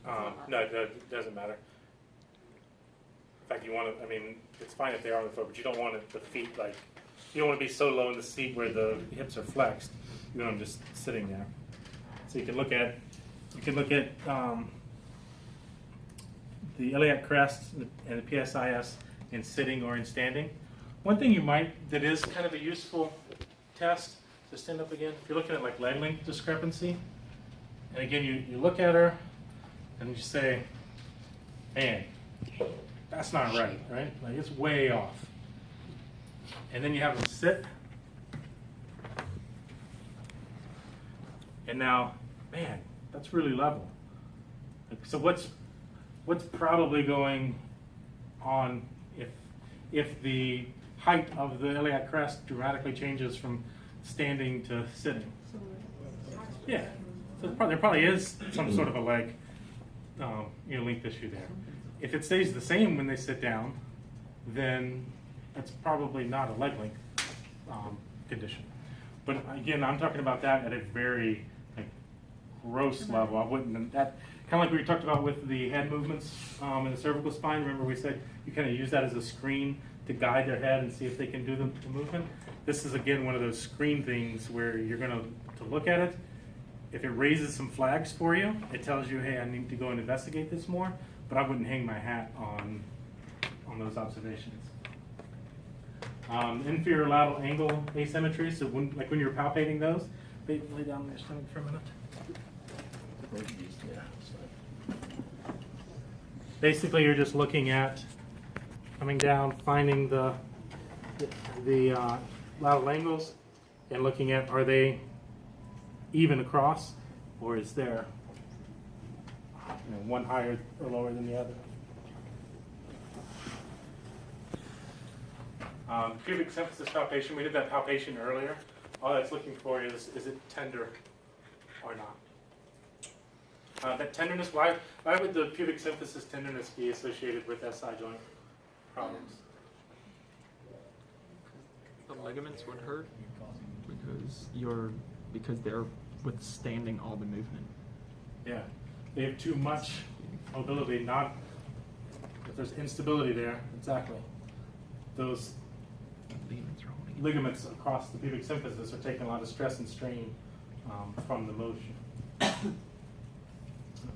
No, it doesn't matter. In fact, you want to, I mean, it's fine if they are on the floor, but you don't want the feet like, you don't want to be so low in the seat where the hips are flexed. You want them just sitting there. So you can look at the iliac crest and the PSIS in sitting or in standing. One thing that is kind of a useful test, to stand up again, if you're looking at like leg length discrepancy, and again, you look at her and you say, man, that's not right? Like it's way off. And then you have them sit. And now, man, that's really level. So what's probably going on if the height of the iliac crest dramatically changes from standing to sitting? Yeah, so there probably is some sort of a leg length issue there. If it stays the same when they sit down, then it's probably not a leg length condition. But again, I'm talking about that at a very gross level. I wouldn't, that kind of like we talked about with the head movements in the cervical spine. Remember we said you kind of use that as a screen to guide their head and see if they can do the movement. This is again one of those screen things where you're going to look at it. If it raises some flags for you, it tells you, hey, I need to go and investigate this more. But I wouldn't hang my hat on those observations. Inferior lateral angle asymmetry. So when you're palpating those, lay down on your stomach for a minute. Basically, you're just looking at coming down, finding the lateral angles, and looking at, are they even across, or is there one higher or lower than the other? Pubic symphysis palpation. We did that palpation earlier. All that's looking for is it tender or not? That tenderness, why would the pubic symphysis tenderness be associated with SI joint problems? The ligaments would hurt because they're withstanding all the movement. Yeah, they have too much mobility. Not if there's instability there. Exactly, those ligaments across the pubic symphysis are taking a lot of stress and strain from the motion.